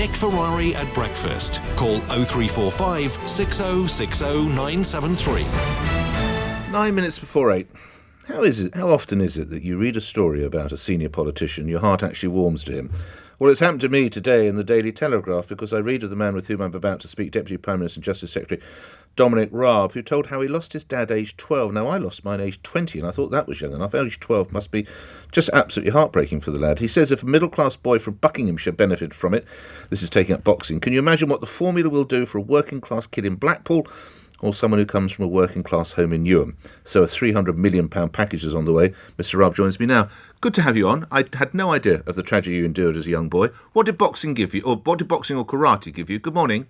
Nick Ferrari at breakfast. Call 0345 6060 973. 9 minutes before 8. How often is it that you read a story about a senior politician, your heart actually warms to him? Well, it's happened to me today in the Daily Telegraph, because I read of the man with whom I'm about to speak, Deputy Prime Minister and Justice Secretary Dominic Raab, who told how he lost his dad aged 12. Now, I lost mine aged 20, and I thought that was young enough. Age 12 must be just absolutely heartbreaking for the lad. He says if a middle-class boy from Buckinghamshire benefited from it, this is taking up boxing, can you imagine what the formula will do for a working-class kid in Blackpool, or someone who comes from a working-class home in Newham? So a £300 million package is on the way. Mr. Raab joins me now. Good to have you on. I had no idea of the tragedy you endured as a young boy. What did boxing give you, or what did boxing or karate give you? Good morning.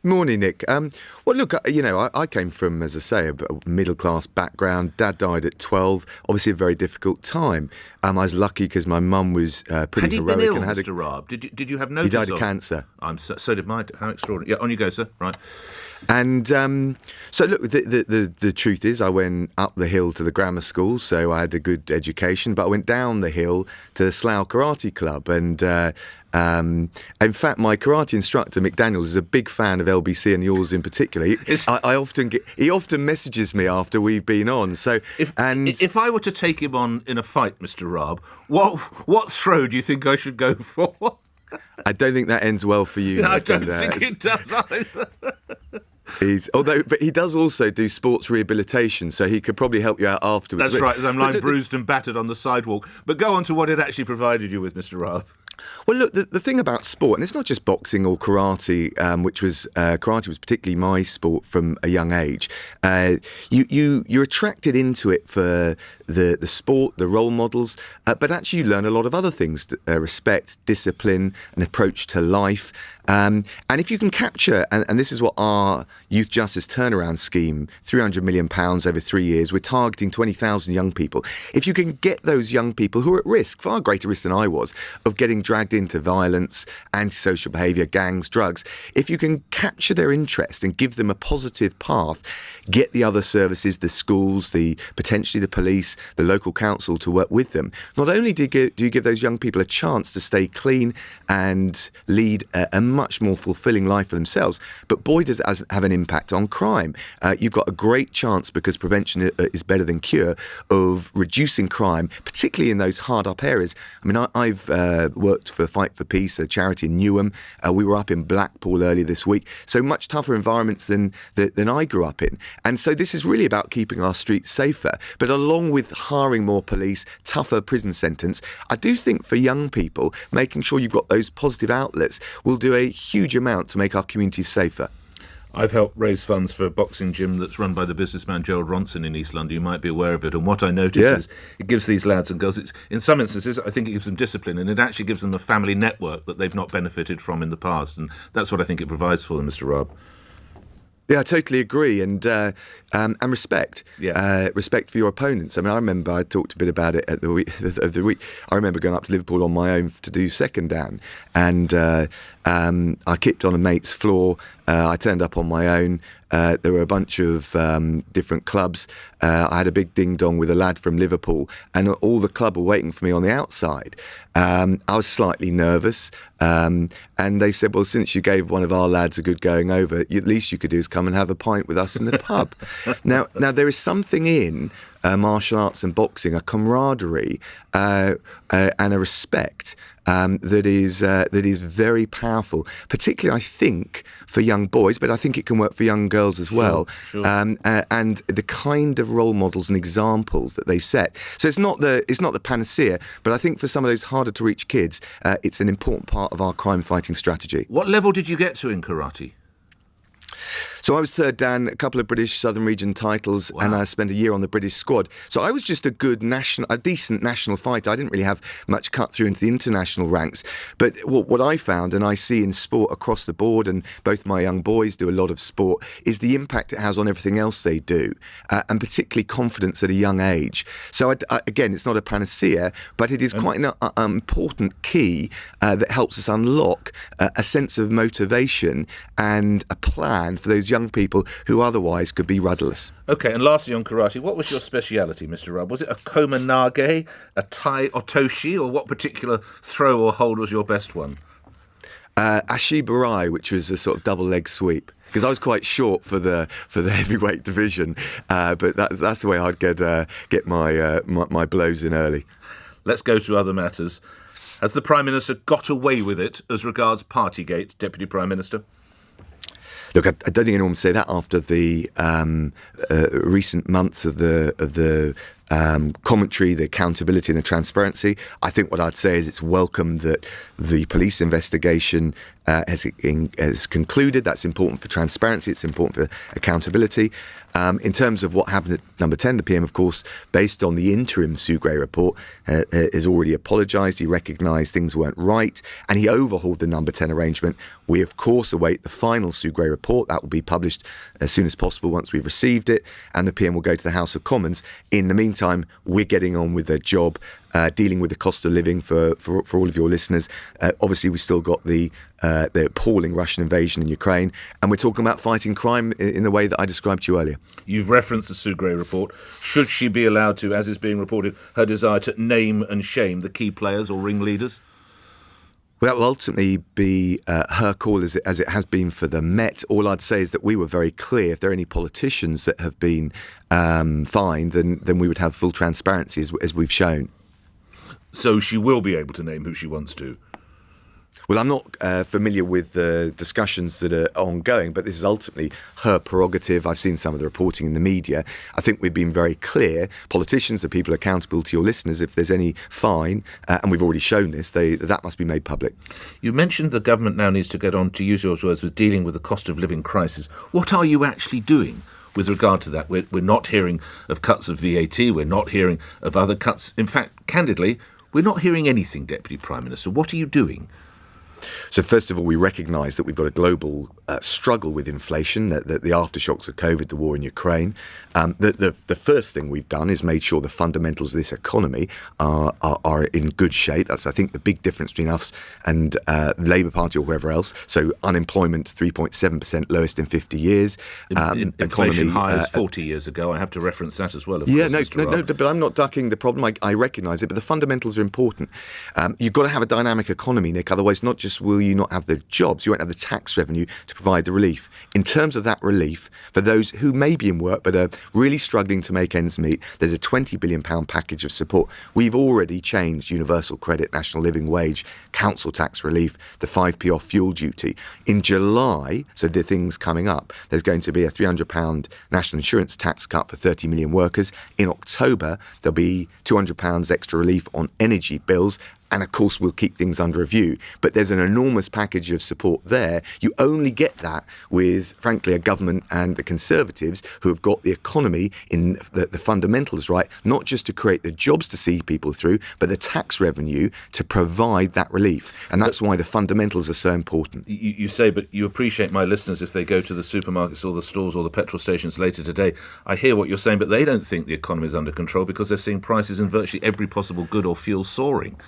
Morning, Nick. Well, look, I came from, as I say, a middle-class background. Dad died at 12. Obviously, a very difficult time. I was lucky because my mum was pretty heroic. Had he been ill, and Mr. Raab? Did you have notice? He died of cancer. So did mine. How extraordinary. Yeah, on you go, sir. Right. And so, look, the truth is I went up the hill to the grammar school, so I had a good education, but I went down the hill to the Slough Karate Club. And in fact, my karate instructor, Mick Daniels, is a big fan of LBC and yours in particular. He often messages me after we've been on. So, if I were to take him on in a fight, Mr. Raab, what throw do you think I should go for? I don't think that ends well for you. No, I don't think it does either. But he does also do sports rehabilitation, so he could probably help you out afterwards. That's right, as I'm lying bruised and battered on the sidewalk. But go on to what it actually provided you with, Mr. Raab. Well, look, the thing about sport, and it's not just boxing or karate, karate was particularly my sport from a young age. You're attracted into it for the sport, the role models, but actually you learn a lot of other things: respect, discipline, an approach to life. And if you can capture, and this is what our Youth Justice Turnaround Scheme, £300 million over 3 years, we're targeting 20,000 young people. If you can get those young people who are at risk, far greater risk than I was, of getting dragged into violence, antisocial behaviour, gangs, drugs, if you can capture their interest and give them a positive path, get the other services, the schools, potentially the police, the local council to work with them, not only do you give those young people a chance to stay clean and lead a much more fulfilling life for themselves, but boy does it have an impact on crime. You've got a great chance, because prevention is better than cure, of reducing crime, particularly in those hard up areas. I mean, I've worked for Fight for Peace, a charity in Newham. We were up in Blackpool earlier this week, so much tougher environments than I grew up in. And so this is really about keeping our streets safer, but along with hiring more police, tougher prison sentence, I do think for young people, making sure you've got those positive outlets will do a huge amount to make our communities safer. I've helped raise funds for a boxing gym that's run by the businessman Gerald Ronson in East London. You might be aware of it. And what I notice is it gives these lads and girls, in some instances, I think it gives them discipline, and it actually gives them a family network that they've not benefited from in the past. And that's what I think it provides for them, Mr. Raab. Yeah, I totally agree, and respect. Yeah. Respect for your opponents. I mean, I remember I talked a bit about it at the week. I remember going up to Liverpool on my own to do second down, and I kicked on a mate's floor. I turned up on my own. There were a bunch of different clubs. I had a big ding-dong with a lad from Liverpool, and all the club were waiting for me on the outside. I was slightly nervous, and they said, well, since you gave one of our lads a good going over, at least you could do is come and have a pint with us in the pub. Now there is something in martial arts and boxing, a camaraderie and a respect that is very powerful, particularly, I think, for young boys, but I think it can work for young girls as well. Sure. And the kind of role models and examples that they set. So it's not the panacea, but I think for some of those harder to reach kids, it's an important part of our crime fighting strategy. What level did you get to in karate? So I was third Dan, a couple of British Southern Region titles, Wow. and I spent a year on the British squad. So I was just a decent national fighter. I didn't really have much cut through into the international ranks. But what I found, and I see in sport across the board, and both my young boys do a lot of sport, is the impact it has on everything else they do, and particularly confidence at a young age. So again, it's not a panacea, but it is quite an important key that helps us unlock a sense of motivation and a plan for those young people who otherwise could be rudderless. OK, and lastly on karate, what was your speciality, Mr. Raab? Was it a komanage, a tai otoshi, or what particular throw or hold was your best one? Ashi Barai, which was a sort of double leg sweep. Because I was quite short for the heavyweight division, but that's the way I'd get my blows in early. Let's go to other matters. Has the Prime Minister got away with it as regards Partygate, Deputy Prime Minister? Look, I don't think anyone would say that after the recent months of the commentary, the accountability and the transparency. I think what I'd say is it's welcome that the police investigation has concluded. That's important for transparency. It's important for accountability. In terms of what happened at Number 10, the PM, of course, based on the interim Sue Gray report, has already apologised. He recognised things weren't right, and he overhauled the Number 10 arrangement. We, of course, await the final Sue Gray report. That will be published as soon as possible once we've received it, and the PM will go to the House of Commons. In the meantime, we're getting on with the job, dealing with the cost of living for all of your listeners. Obviously, we still got the appalling Russian invasion in Ukraine, and we're talking about fighting crime in the way that I described to you earlier. You've referenced the Sue Gray report. Should she be allowed to, as is being reported, her desire to name and shame the key players or ringleaders? Well, that will ultimately be her call, as it has been for the Met. All I'd say is that we were very clear. If there are any politicians that have been fined, then we would have full transparency, as we've shown. So she will be able to name who she wants to? Well, I'm not familiar with the discussions that are ongoing, but this is ultimately her prerogative. I've seen some of the reporting in the media. I think we've been very clear. Politicians are people accountable to your listeners. If there's any fine, and we've already shown this, that must be made public. You mentioned the government now needs to get on, to use your words, with dealing with the cost of living crisis. What are you actually doing with regard to that? We're not hearing of cuts of VAT. We're not hearing of other cuts. In fact, candidly, we're not hearing anything, Deputy Prime Minister. What are you doing? So first of all, we recognise that we've got a global struggle with inflation, that the aftershocks of COVID, the war in Ukraine. The first thing we've done is made sure the fundamentals of this economy are in good shape. That's, I think, the big difference between us and Labour Party or whoever else. So unemployment 3.7%, lowest in 50 years. Inflation high as 40 years ago. I have to reference that as well. No, but I'm not ducking the problem. I recognise it, but the fundamentals are important. You've got to have a dynamic economy, Nick. Otherwise, not just will you not have the jobs, you won't have the tax revenue to provide the relief. In terms of that relief, for those who may be in work but are really struggling to make ends meet, there's a £20 billion package of support. We've already changed universal credit, national living wage, council tax relief, the 5p off fuel duty. In July, so the things coming up, there's going to be a £300 national insurance tax cut for 30 million workers. In October, there'll be £200 extra relief on energy bills. And of course, we'll keep things under review. But there's an enormous package of support there. You only get that with, frankly, a government and the Conservatives who have got the economy in the fundamentals right, not just to create the jobs to see people through, but the tax revenue to provide that relief. And that's why the fundamentals are so important. You say, but you appreciate my listeners if they go to the supermarkets or the stores or the petrol stations later today. I hear what you're saying, but they don't think the economy is under control because they're seeing prices in virtually every possible good or fuel soaring.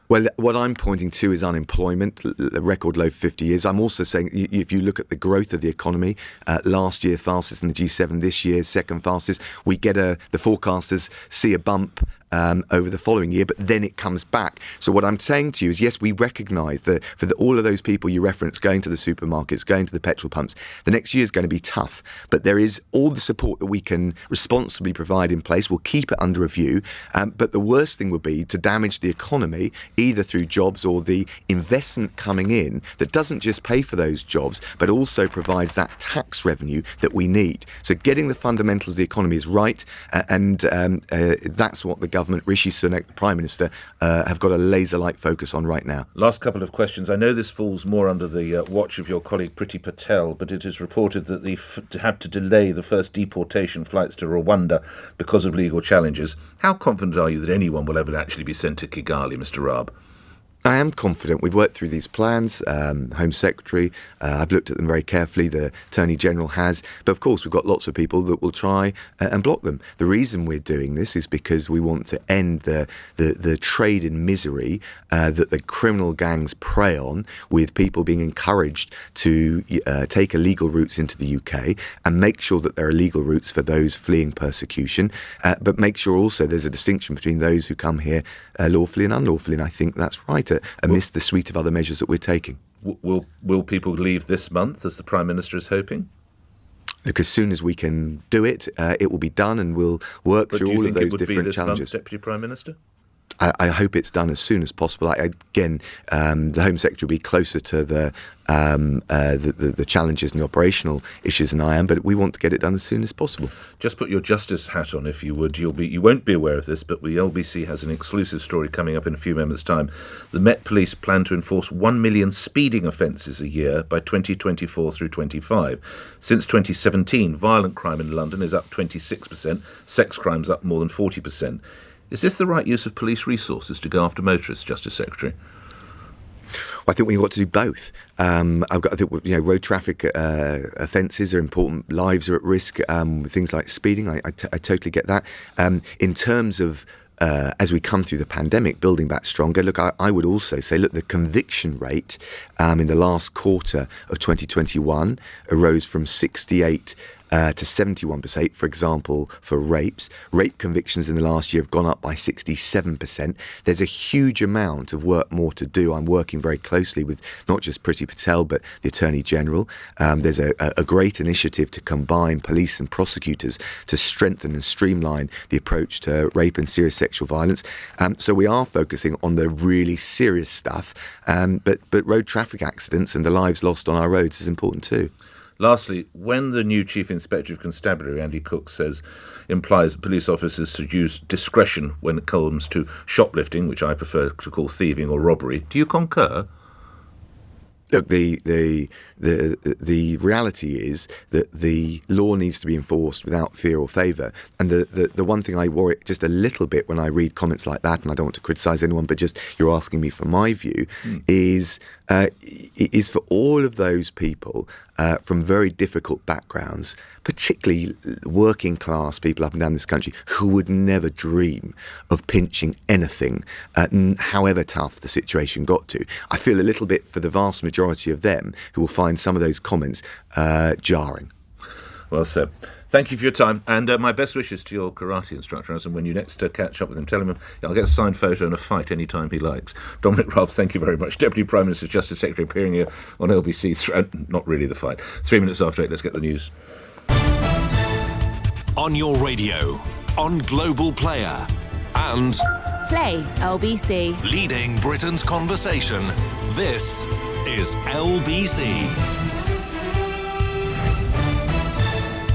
Well, what I'm pointing to is unemployment, a record low 50 years. I'm also saying if you look at the growth of the economy, last year fastest in the G7, this year second fastest. We get the forecasters see a bump over the following year, but then it comes back. So what I'm saying to you is, yes, we recognise that for all of those people you referenced going to the supermarkets, going to the petrol pumps, the next year is going to be tough. But there is all the support that we can responsibly provide in place. We'll keep it under review. But the worst thing would be to damage the economy, either through jobs or the investment coming in that doesn't just pay for those jobs, but also provides that tax revenue that we need. So getting the fundamentals of the economy is right. And that's what the government, Rishi Sunak, the Prime Minister, have got a laser-like focus on right now. Last couple of questions. I know this falls more under the watch of your colleague Priti Patel, but it is reported that they had to delay the first deportation flights to Rwanda because of legal challenges. How confident are you that anyone will ever actually be sent to Kigali, Mr. Raab? I am confident. We've worked through these plans. Home Secretary, I've looked at them very carefully. The Attorney General has. But of course, we've got lots of people that will try and block them. The reason we're doing this is because we want to end the trade in misery that the criminal gangs prey on, with people being encouraged to take illegal routes into the UK, and make sure that there are legal routes for those fleeing persecution, but make sure also there's a distinction between those who come here lawfully and unlawfully. And I think that's right, amidst the suite of other measures that we're taking. Will people leave this month, as the Prime Minister is hoping? Look, as soon as we can do it, it will be done, and we'll work through all of those different challenges. Deputy Prime Minister? I hope it's done as soon as possible. The Home Secretary will be closer to the challenges and the operational issues than I am, but we want to get it done as soon as possible. Just put your justice hat on, if you would. You won't be aware of this, but the LBC has an exclusive story coming up in a few moments' time. The Met Police plan to enforce 1 million speeding offences a year by 2024 through 25. Since 2017, violent crime in London is up 26%, sex crimes up more than 40%. Is this the right use of police resources to go after motorists, Justice Secretary? Well, I think we've got to do both. I think road traffic offences are important. Lives are at risk. Things like speeding, I totally get that. In terms of as we come through the pandemic, building back stronger, look, I would also say, look, the conviction rate in the last quarter of 2021 arose from 68 to 71%, for example, for rapes. Rape convictions in the last year have gone up by 67%. There's a huge amount of work more to do. I'm working very closely with not just Priti Patel, but the Attorney General. There's a great initiative to combine police and prosecutors to strengthen and streamline the approach to rape and serious sexual violence. So we are focusing on the really serious stuff, but road traffic accidents and the lives lost on our roads is important too. Lastly, when the new Chief Inspector of Constabulary, Andy Cook, implies that police officers should use discretion when it comes to shoplifting, which I prefer to call thieving or robbery, do you concur? Look, the reality is that the law needs to be enforced without fear or favour. And the one thing I worry just a little bit when I read comments like that, and I don't want to criticise anyone, but just you're asking me for my view, is for all of those people from very difficult backgrounds, particularly working class people up and down this country, who would never dream of pinching anything, however tough the situation got to. I feel a little bit for the vast majority of them who will find some of those comments jarring. Well said. Thank you for your time, and my best wishes to your karate instructor. And when you next catch up with him, tell him I'll get a signed photo and a fight any time he likes. Dominic Raab, thank you very much. Deputy Prime Minister, Justice Secretary, appearing here on LBC. Not really the fight. 3 minutes after 8, let's get the news. On your radio, on Global Player, and Play LBC. leading Britain's conversation. This is LBC.